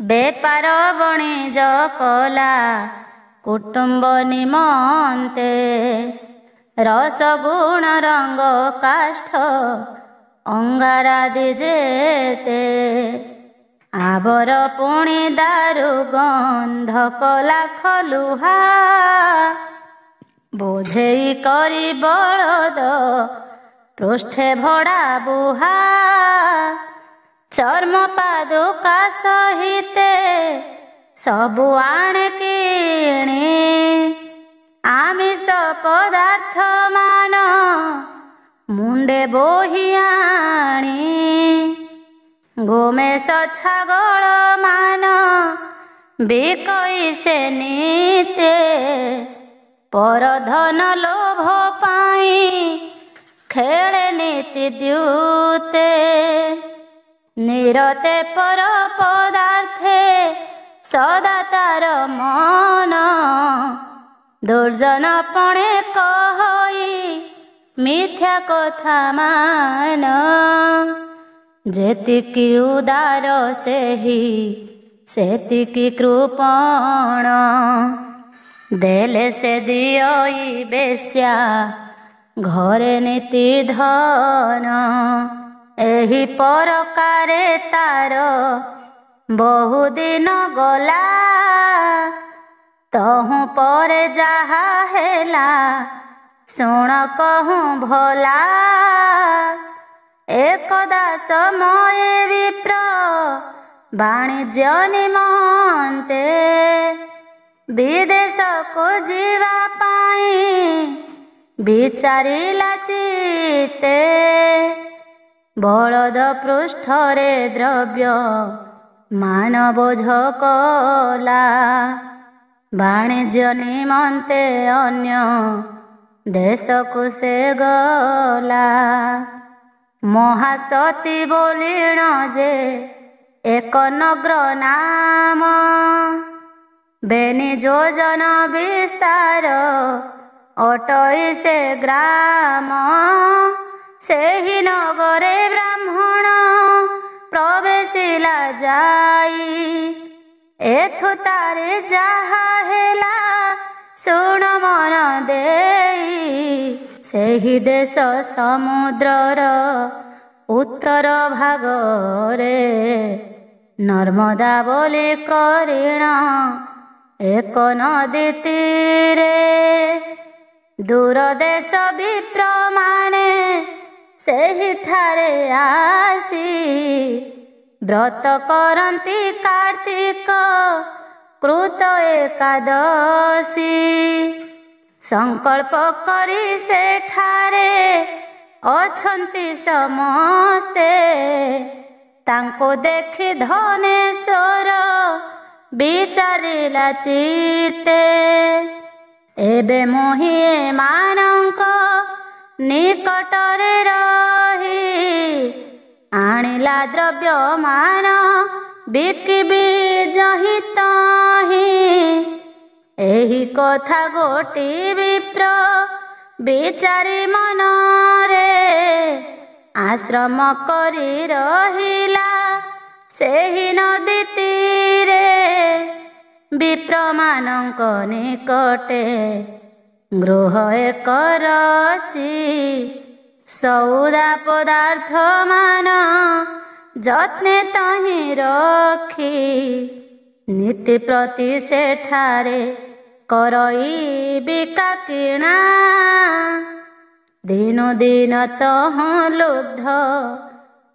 बेपार बणिज कला कुटुंब निमन्ते रस गुण रंग काष्ठ अंगारादि जेते। आबर पुणी दारु गंध कला खलुहा बोझेई करी बलद पृष्ठे भड़ा बुहा। चर्म पादुका सहिते सबु आणे किणी आमिष पदार्थ मान मुंडे बोही आणी। गोमेश छागल मान बिकई से नीते ପରଧନ ଲୋଭ ପାଇଁ ଖେଳେ ନୀତି ଦ୍ୟୁତେ, ନିରତେ ପର ପଦାର୍ଥେ ସଦା ତାର ମନ, ଦୁର୍ଜନ ପଣେ କହଇ ମିଥ୍ୟା କଥା ମାନ, ଯେତିକି ଉଦାର ସେହି ସେତିକି କୃପଣ, ଦେଲେ ସେ ଦିଅଇ ବେଶ୍ୟା ଘରେ ନୀତି ଧନ, ଏହି ପ୍ରକାରେ ତାର ବହୁଦିନ ଗଲା, ତହୁଁ ପରେ ଯାହା ହେଲା ଶୁଣ କହୁଁ ଭଲା, ଏକଦା ସମୟେ ବିପ୍ର ବାଣିଜ୍ୟ ନିମନ୍ତେ ବିଦେଶକୁ ଯିବା ପାଇଁ ବିଚାରିଲା ଚିତ୍ତେ, ବଳଦ ପୃଷ୍ଠରେ ଦ୍ରବ୍ୟ ମାନ ବୋଝ କଲା, ବାଣିଜ୍ୟ ନିମନ୍ତେ ଅନ୍ୟ ଦେଶକୁ ସେ ଗଲା, ମହାସତୀ ବୋଲିଣ ଯେ ଏକ ନଗ୍ର ନାମ, ବେନି ଯୋଜନ ବିସ୍ତାର ଅଟଇ ସେ ଗ୍ରାମ, ସେହି ନଗରେ ବ୍ରାହ୍ମଣ ପ୍ରବେଶିଲା ଯାଇ, ଏଥୁ ତାରେ ଯାହା ହେଲା ଶୁଣ ମନ ଦେଇ, ସେହି ଦେଶ ସମୁଦ୍ରର ଉତ୍ତର ଭାଗରେ ନର୍ମଦା ବୋଲି କରିଣ ଏକ ନଦୀ ତୀରେ, ଦୂର ଦେଶ ବିପ୍ରମାନେ ସେହିଠାରେ ଆସି ବ୍ରତ କରନ୍ତି କାର୍ତ୍ତିକ କୃତ ଏକାଦଶୀ, ସଂକଳ୍ପ କରି ସେଠାରେ ଅଛନ୍ତି ସମସ୍ତେ, ତାଙ୍କୁ ଦେଖି ଧନେଶ୍ୱର ବିଚାରିଲା ଚିତ୍ତେ, ଏବେ ମୁହିଁ ଏମାନଙ୍କ ନିକଟରେ ରହି ଆଣିଲା ଦ୍ରବ୍ୟ ମାନ ବିକିବି ଯହିଁ ତହିଁ, ଏହି କଥା ଗୋଟି ବିପ୍ର ବିଚାରି ମନରେ ଆଶ୍ରମ କରି ରହିଲା ସେହି ନଦୀ ତୀରେ, ବିପ୍ରମାନଙ୍କ ନିକଟେ ଗୃହ ଏକ ରଚି, ସଉଦା ପଦାର୍ଥ ମାନ ଯତ୍ନେ ତହିଁ ରଖି, ନୀତି ପ୍ରତି ସେଠାରେ କରଇ ବିକା କିଣା, ଦିନୁ ଦିନ ତହୁଁ ଲୁବ୍ଧ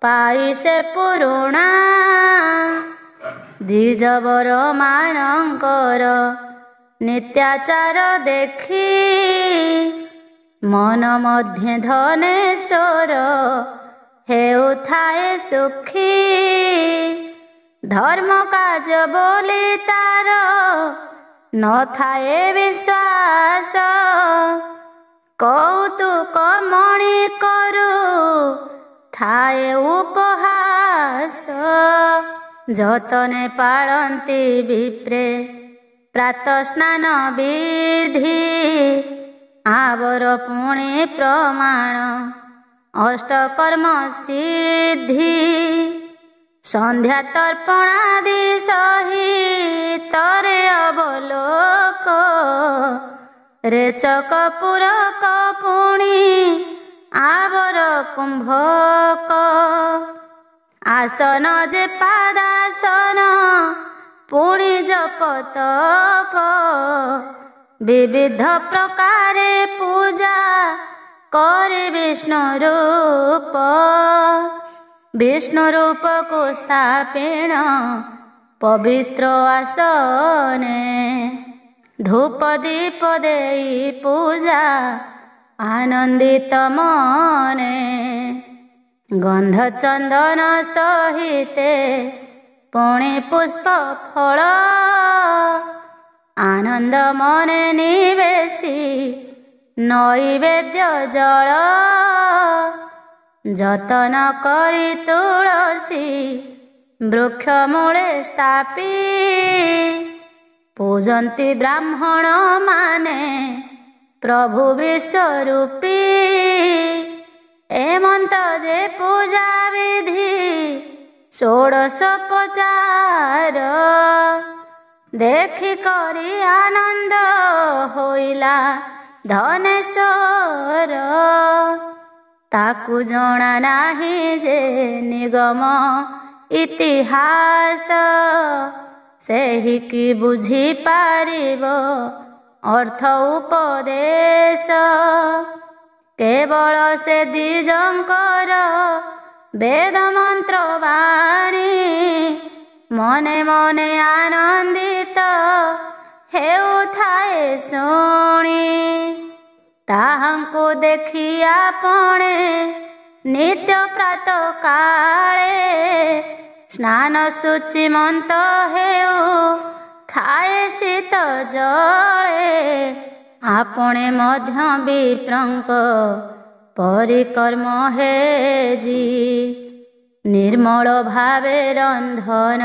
ପାଇ ସେ ପୁରୁଣା, ଦ୍ୱିଜବର ମାନଙ୍କର ନିତ୍ୟାଚାର ଦେଖି, ମନ ମଧ୍ୟ ଧନେଶ୍ୱର ହେଉଥାଏ ସୁଖୀ, ଧର୍ମ କାର୍ଯ୍ୟ ବୋଲି ତାର ନଥାଏ ବିଶ୍ୱାସ, କୌତୁକ ମଣି କରୁ ଥାଏ ଉପହାସ, ଯତନେ ପାଳନ୍ତି ବିପ୍ରେ ପ୍ରାତଃ ସ୍ନାନ ବିଧି, ଆବର ପୁଣି ପ୍ରମାଣ ଅଷ୍ଟକର୍ମ ସିଦ୍ଧି, ସନ୍ଧ୍ୟା ତର୍ପଣାଦି ସହିତରେ ଅବଲୋକ, ରେଚକ ପୁରକ ପୁଣି ଆବର କୁମ୍ଭକ, ଆସନ ଯେ ପାଦାସନ ପୁଣି ଜପ ତପ, ବିବିଧ ପ୍ରକାରେ ପୂଜା করে ବିଷ୍ଣୁ ରୂପ, ବିଷ୍ଣୁ ରୂପକୁ ସ୍ଥାପିଣ ପବିତ୍ର ଆସନେ, ଧୂପ ଦୀପ ଦେଇ ପୂଜା ଆନନ୍ଦିତ ମନେ, ଗନ୍ଧ ଚନ୍ଦନ ସହିତେ ପୁଣି ପୁଷ୍ପ ଫଳ, ଆନନ୍ଦ ମନେ ନିବେଶି ନୈବେଦ୍ୟ ଜଳ ଯତନ କରି ତୁଳସୀ ବୃକ୍ଷ ମୂଳେ ସ୍ଥାପି ପୂଜନ୍ତି ବ୍ରାହ୍ମଣ ମାନେ ପ୍ରଭୁ ବିଶ୍ୱରୂପୀ। ଏମନ୍ତ ଯେ ପୂଜା ବିଧି ଷୋଡ଼ଶୋପଚାର ଦେଖି କରି ଆନନ୍ଦ ହୋଇଲା ଧନେଶ୍ୱର। ତାକୁ ଜଣା ନାହିଁ ଯେ ନିଗମ ଇତିହାସ ସେହି କି ବୁଝିପାରିବ ଅର୍ଥ ଉପଦେଶ। କେବଳ ସେ ଦ୍ୱିଜଙ୍କର ବେଦ ମନ୍ତ୍ର ବାଣୀ ମନେ ମନେ ଆନନ୍ଦିତ ହେଉଥାଏ ଶୁଣି। ତାହାଙ୍କୁ ଦେଖି ଆପଣେ ନିତ୍ୟ ପ୍ରାତଃ କାଳେ ସ୍ନାନ ଶୁଚିମନ୍ତ ହେଉ ଥାଏ ଶୀତ ଜଳେ। ଆପଣେ ମଧ୍ୟ ବିପ୍ରଙ୍କ ପରିକର୍ମ ହେଜି ନିର୍ମଳ ଭାବେ ରନ୍ଧନ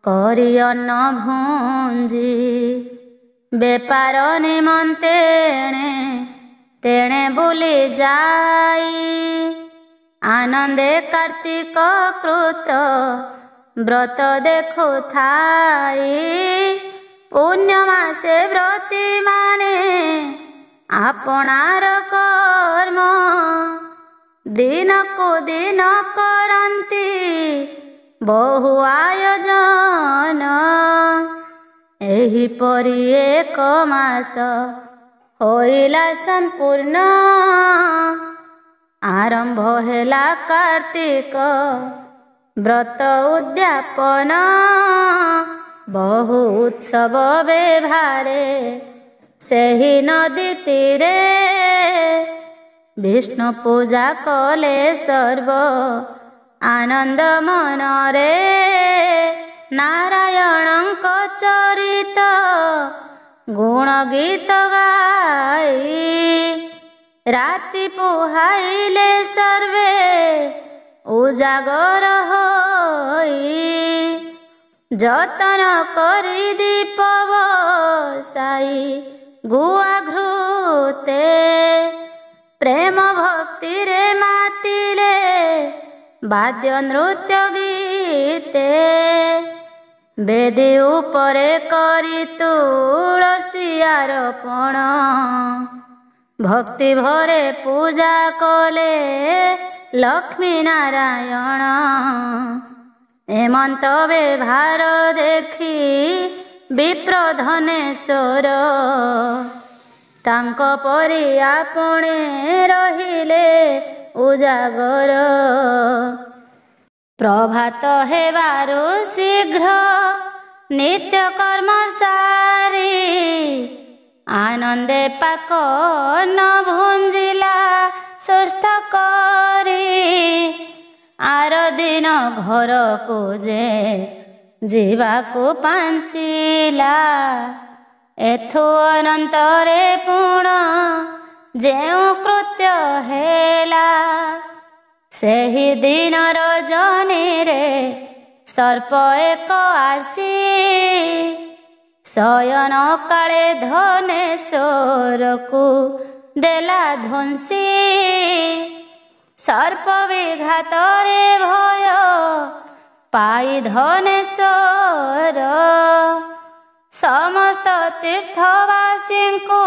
କରି ଅନ୍ନ ଭୁଞ୍ଜି ବେପାର ନିମନ୍ତେ ତେଣେ ବୁଲି ଯାଇ ଆନନ୍ଦେ କାର୍ତ୍ତିକ କୃତ ବ୍ରତ ଦେଖୁଥାଇ। ପୁଣ୍ୟ ମାସେ ବ୍ରତୀ ମାନେ ଆପଣାର କର୍ମ ଦିନକୁ ଦିନ କରନ୍ତି ବହୁ ଆୟୋଜନ। ଏହିପରି ଏକ ମାସ ହୋଇଲା ସମ୍ପୂର୍ଣ୍ଣ ଆରମ୍ଭ ହେଲା କାର୍ତ୍ତିକ ବ୍ରତ ଉଦ୍ଯାପନ। ବହୁ ଉତ୍ସବ ବେଭାରେ ସେହି ନଦୀ ତୀରେ ବିଷ୍ଣୁ ପୂଜା କଲେ ସର୍ବ ଆନନ୍ଦ ମନରେ। ନାରାୟଣଙ୍କ ଚରିତ ଗୁଣ ଗୀତ ଗାଇ ରାତି ପୁହାଇଲେ ସର୍ବେ ଉଜାଗର ହୋଇ। ଯତନ କରି ଦୀପ ବସାଇ ଗୁଆ ଘୃତେ ପ୍ରେମ ଭକ୍ତିରେ ମାତିଲେ ବାଦ୍ୟ ନୃତ୍ୟ ଗୀତେ। ବେଦୀ ଉପରେ କରି ତୁଳସୀ ଆରୋପଣ ଭକ୍ତି ଭରେ ପୂଜା କଲେ ଲକ୍ଷ୍ମୀ ନାରାୟଣ। ଏମନ୍ତ ବ୍ୟବହାର ଦେଖି ବିପ୍ର ଧନେଶ୍ୱର ତାଙ୍କ ପରି ଆପଣେ ରହିଲେ ଉଜାଗର। ପ୍ରଭାତ ହେବାରୁ ଶୀଘ୍ର ନିତ୍ୟ କର୍ମ ସାରି ଆନନ୍ଦେ ପାକ ନ ଭୁଞ୍ଜିଲା ସୁସ୍ଥ କରି। ଆର ଦିନ ଘରକୁ ଯେ ଯିବାକୁ ପାଞ୍ଚିଲା ଏଥୁ ଅନନ୍ତରେ ପୁଣ ଯେଉଁ କୃତ୍ୟ ହେଲା। ସେହି ଦିନ ରଜନୀରେ ସର୍ପ ଏକ ଆସି ଶୟନ କାଳେ ଧନେଶ୍ୱରକୁ ଦେଲା ଧ୍ୱଂସୀ। ସର୍ପ ବିଘାତରେ ଭୟ ପାଇ ଧନେଶ୍ୱର ସମସ୍ତ ତୀର୍ଥବାସୀଙ୍କୁ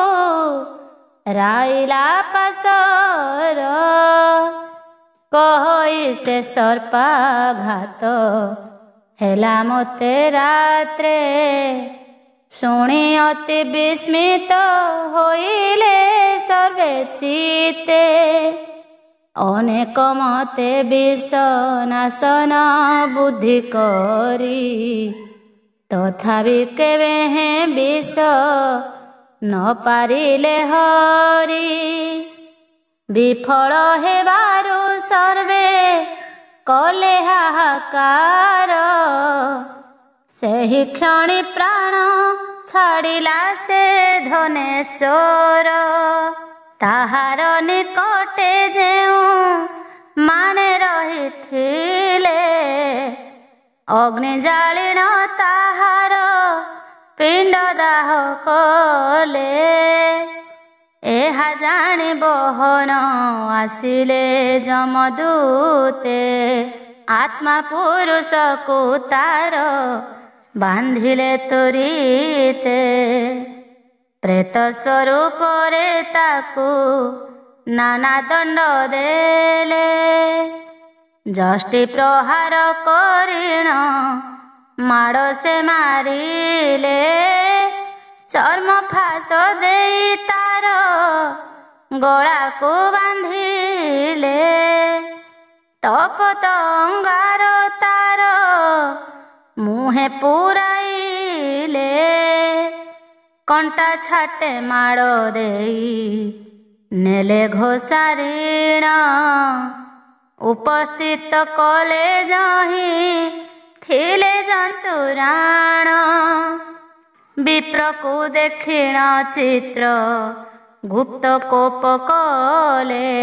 ରାଇଲା ପାଶର। କହି ସେ ସର୍ପାଘାତ ହେଲା ମୋତେ ରାତ୍ରେ ଶୁଣି ଅତି ବିସ୍ମିତ ହୋଇଲେ ସର୍ବେ ଚିତ୍ତେ। ଅନେକ ମତେ ବିଷ ନାଶନ ବୁଦ୍ଧି କରି ତଥାପି କେବେ ହେଁ ବିଷ ନ ପାରିଲେ ହରି। ବିଫଳ ହେବାରୁ ସର୍ବେ କଲେ ହାହାକାର ସେହି କ୍ଷଣି ପ୍ରାଣ ଛାଡ଼ିଲା ସେ ଧନେଶ୍ୱର। ତାହାର ନିକଟେ ଯେଉଁ ମାନେ ରହିଥିଲେ, ଅଗ୍ନି ଜାଳିଣ ତାହାର ପିଣ୍ଡ ଦାହ କଲେ। ଏହା ଜାଣି ବହନ ଆସିଲେ ଯମଦୂତେ, ଆତ୍ମା ପୁରୁଷକୁ ତାର ବାନ୍ଧିଲେ ତୁରିତେ। ପ୍ରେତ ସ୍ୱରୂପରେ ତାକୁ ନାନା ଦଣ୍ଡ ଦେଲେ, ଯଷ୍ଟି ପ୍ରହାର କରିଣ ମାଡ଼ ସେ ମାରିଲେ। ଚର୍ମ ଫାଶ ଦେଇ ତାର ଗଳାକୁ ବାନ୍ଧିଲେ, ତପତ ଅଙ୍ଗାର ତାର ମୁହେଁ ପୁରାଇଲେ। କଣ୍ଟା ଛାଟେ ମାଡ଼ ଦେଇ ନେଲେ ଘୋଷାରିଣ, ଉପସ୍ଥିତ କଲେ ଯହିଁ ଥିଲେ ଜନ୍ତୁରାଣ। ବିପ୍ରକୁ ଦେଖିଣ ଚିତ୍ର ଗୁପ୍ତ କୋପ କଲେ,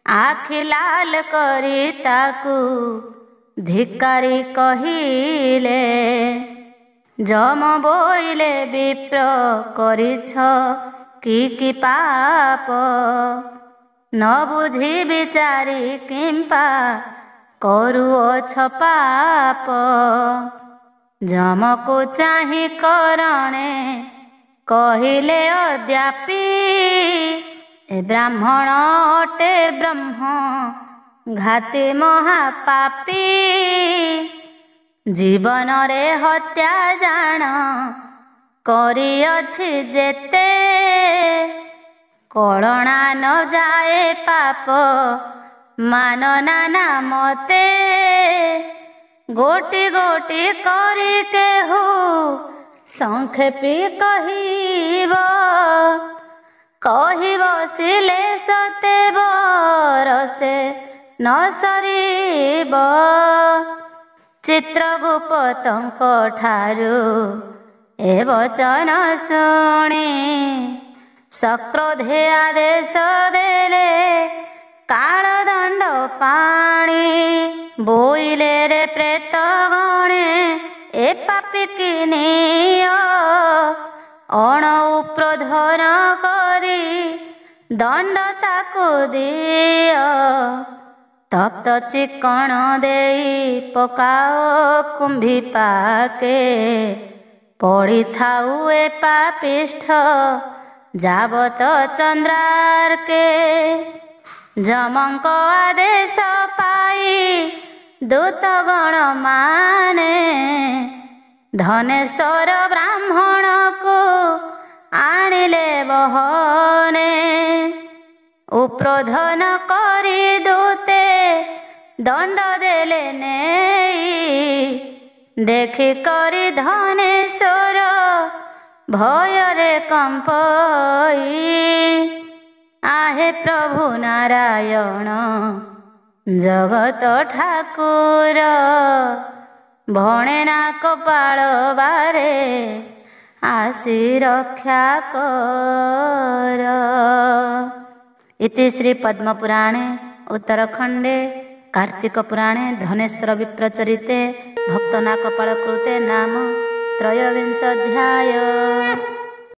ଆଖି ଲାଲ କରି ତାକୁ ଧିକ୍କାରି କହିଲେ। ଯମ ବୋଇଲେ ବିପ୍ର କରିଛ କି ପାପ, ନ ବୁଝି ବିଚାରି କିମ୍ପା କରୁଅଛ ପାପ। ଯମକୁ ଚାହିଁ କରଣେ କହିଲେ ଅଦ୍ୟାପି, ଏ ବ୍ରାହ୍ମଣ ଅଟେ ବ୍ରହ୍ମ ଘାତି ମହାପାପୀ। ଜୀବନରେ ହତ୍ୟା ଜାଣ କରିଅଛି ଯେତେ, କଳଣା ନ ଯାଏ ପାପ ମାନ ନାନା ମତେ। ଗୋଟି ଗୋଟି କରି କେହୁ ସଂକ୍ଷେପି କହିବ, କହି ବସିଲେ ସତେ ବରଷେ ନ ସରିବ। ଚିତ୍ରଗୁପ୍ତଙ୍କ ଠାରୁ ଏ ବଚନ ଶୁଣି, ସକ୍ରୋଧେ ଆଦେଶ ଦେଲେ କାଳଦଣ୍ଡ ପାଣି। ବୋଇଲେ ରେ ପ୍ରେତ ଗଣେ ଏ ପାପୀକି ନିଅ, ଅଣ ଉପ୍ରୋଧନ କରି ଦଣ୍ଡ ତାକୁ ଦିଅ। ତପ୍ତ ଚିକଣ ଦେଇ ପକାଅ କୁମ୍ଭୀ ପାକେ, ପଡ଼ିଥାଉ ଏ ପାପିଷ୍ଠ ଯାବତ ଚନ୍ଦ୍ରାର୍କେ। ଯମଙ୍କ ଆଦେଶ ପାଇ ଦୂତଗଣ ମାନେ, ଧନେଶ୍ୱର ବ୍ରାହ୍ମଣକୁ ଆଣିଲେ ବହନେ। ଉପ୍ରୋଧନ କରି ଦୂତେ ଦଣ୍ଡ ଦେଲେ ନେଇ, ଦେଖି କରି ଧନେଶ୍ୱର ଭୟରେ କମ୍ପଇ। ଆହେ ପ୍ରଭୁ ନାରାୟଣ ଜଗତ ଠାକୁର, ଭଣେ ନା କପାଳ ବାରେ ଆସି ରକ୍ଷା କର। ଇତି ଶ୍ରୀ ପଦ୍ମପୁରାଣେ ଉତ୍ତରଖଣ୍ଡେ कार्तिक पुराणे धनेश्वर विप्रचरिते भक्तना कपाल कृते नाम त्रयोविंशोऽध्याय।